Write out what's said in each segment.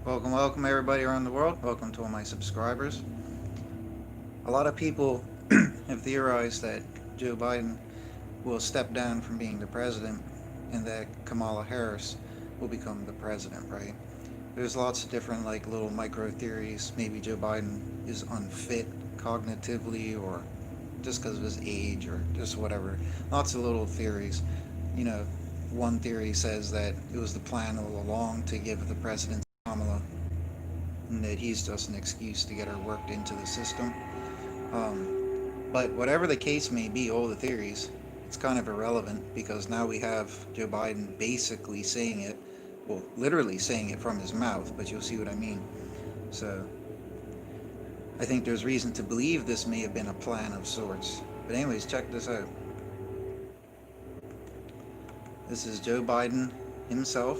Welcome everybody around the world. Welcome to all my subscribers. A lot of people have theorized that Joe Biden will step down from being the president and that Kamala Harris will become the president, right? There's lots of different little micro theories. Maybe Joe Biden is unfit cognitively or just because of his age or just whatever. Lots of little theories. You know, one theory says that it was the plan all along to give the presidency to Kamala and that he's just an excuse to get her worked into the system. But whatever the case may be, all the theories, it's kind of irrelevant because now we have Joe Biden basically saying it, well, literally saying it from his mouth, but you'll see what I mean. So I think there's reason to believe this may have been a plan of sorts. But anyways, check this out. This is Joe Biden himself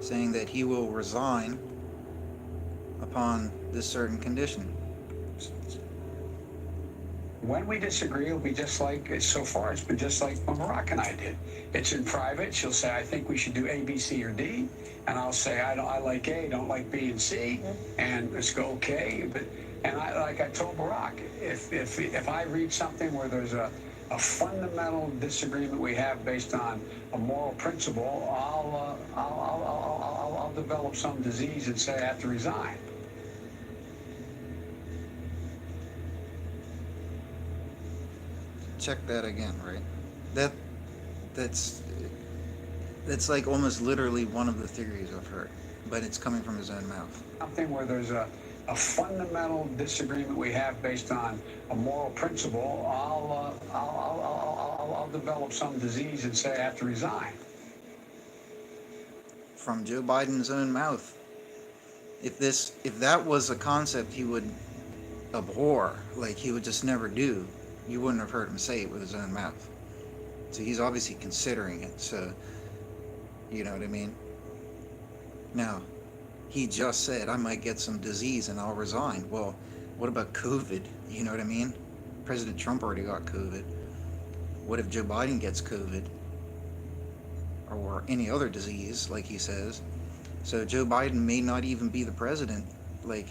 saying that he will resign upon this certain condition. When we disagree, it'll be just like, so far, it's been just like when Barack and I did. It's in private. She'll say, I think we should do A, B, C, or D. And I'll say, I like A, don't like B and C. And let's go, okay. And like I told Barack, if I read something where there's a fundamental disagreement we have based on a moral principle, I'll develop some disease and say I have to resign. Check that again, right? That's like almost literally one of the theories I've heard, but it's coming from his own mouth. Something where there's a fundamental disagreement we have based on a moral principle, I'll develop some disease and say I have to resign. From Joe Biden's own mouth. If that was a concept he would abhor, like he would just never do, you wouldn't have heard him say it with his own mouth. So he's obviously considering it. So, you know what I mean? Now, he just said, I might get some disease and I'll resign. Well, what about COVID? You know what I mean? President Trump already got COVID. What if Joe Biden gets COVID? Or any other disease, like he says. So Joe Biden may not even be the president. Like,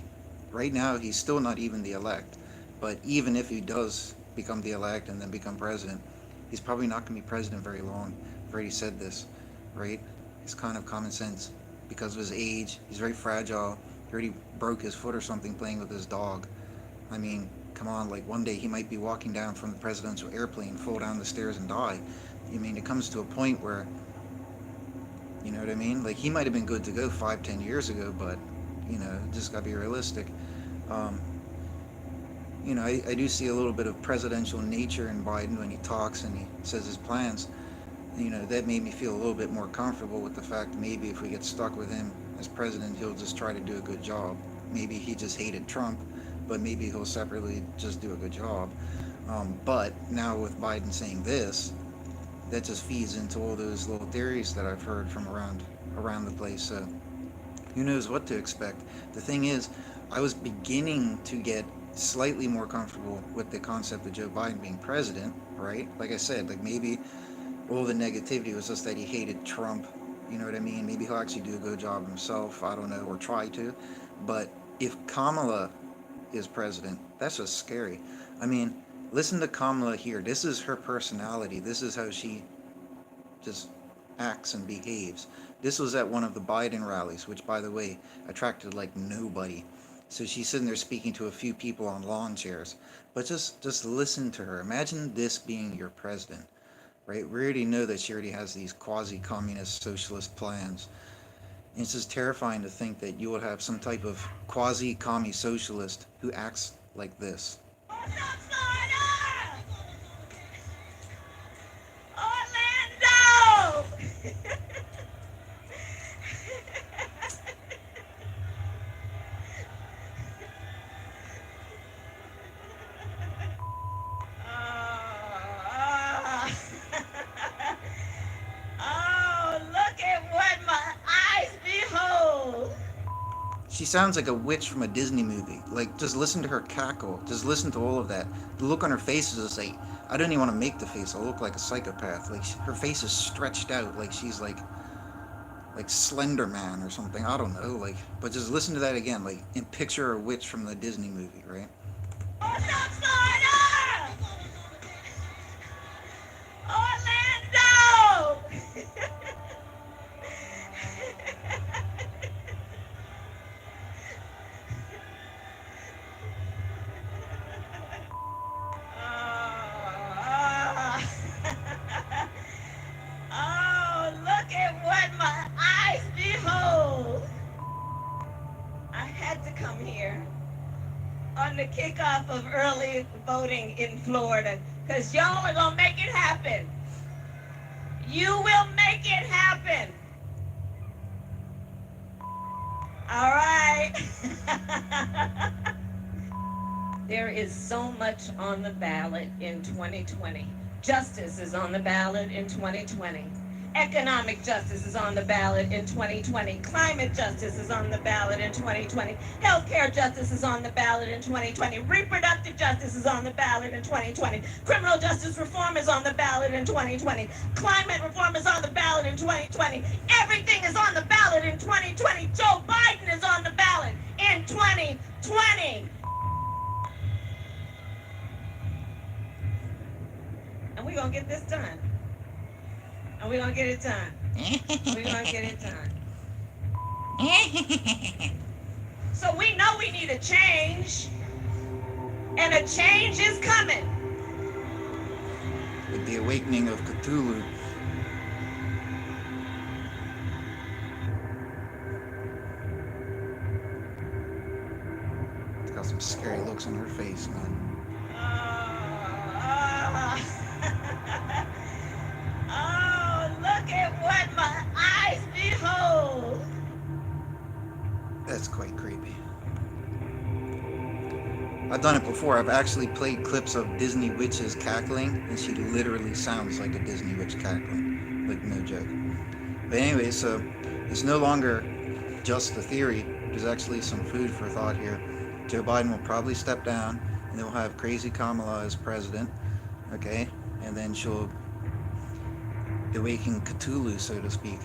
right now, he's still not even the elect. But even if he does become the elect and then become president, he's probably not going to be president very long. I've already said this, right? It's kind of common sense. Because of his age, he's very fragile. He already broke his foot or something playing with his dog. I mean, come on, like one day he might be walking down from the presidential airplane, fall down the stairs and die. I mean, it comes to a point where, you know what I mean? Like, he might have been good to go 5-10 years ago, but, you know, just gotta be realistic. You know, I do see a little bit of presidential nature in Biden when he talks and he says his plans. You know, that made me feel a little bit more comfortable with the fact maybe if we get stuck with him as president, he'll just try to do a good job. Maybe he just hated Trump, but maybe he'll separately just do a good job. But now with Biden saying this, that just feeds into all those little theories that I've heard from around the place. So who knows what to expect. The thing is, I was beginning to get slightly more comfortable with the concept of Joe Biden being president, right? Like I said, like maybe all the negativity was just that he hated Trump. You know what I mean? Maybe he'll actually do a good job himself. I don't know, or try to. But if Kamala is president, that's just scary. I mean, listen to Kamala here. This is her personality. This is how she just acts and behaves. This was at one of the Biden rallies, which, by the way, attracted like nobody. So she's sitting there speaking to a few people on lawn chairs. But just listen to her. Imagine this being your president. Right? We already know that she already has these quasi-communist socialist plans. And it's just terrifying to think that you will have some type of quasi-commie socialist who acts like this. What's up, Florida? Orlando! Oh, look at what my eyes behold. She sounds like a witch from a Disney movie. Like, just listen to her cackle. Just listen to all of that. The look on her face is just like, I don't even want to make the face. I'll look like a psychopath. Like, her face is stretched out. Like, she's like, like Slender Man or something. I don't know. Like, but just listen to that again. Like, and picture a witch from the Disney movie, right? South Florida! Orlando! Oh, oh, look at what my eyes behold. I had to come here on the kickoff of early voting in Florida because y'all are going to make it happen. You will make it happen. All right. There is so much on the ballot in 2020. Justice is on the ballot in 2020. Economic justice is on the ballot in 2020. Climate justice is on the ballot in 2020. Healthcare justice is on the ballot in 2020. Reproductive justice is on the ballot in 2020. Criminal justice reform is on the ballot in 2020. Climate reform is on the ballot in 2020. Everything is on the ballot in 2020. Joe Biden is on the ballot in 2020. And we're going to get this done. And we're going to get it done. We're going to get it done. So we know we need a change. And a change is coming. With the awakening of Cthulhu. It's got some scary looks on her face, man. Oh, look at what my eyes behold. That's quite creepy. I've done it before. I've actually played clips of Disney witches cackling, and she literally sounds like a Disney witch cackling. Like, no joke. But anyway, so it's no longer just a theory. There's actually some food for thought here. Joe Biden will probably step down, and they'll have crazy Kamala as president, okay? And then she'll awaken Cthulhu, so to speak.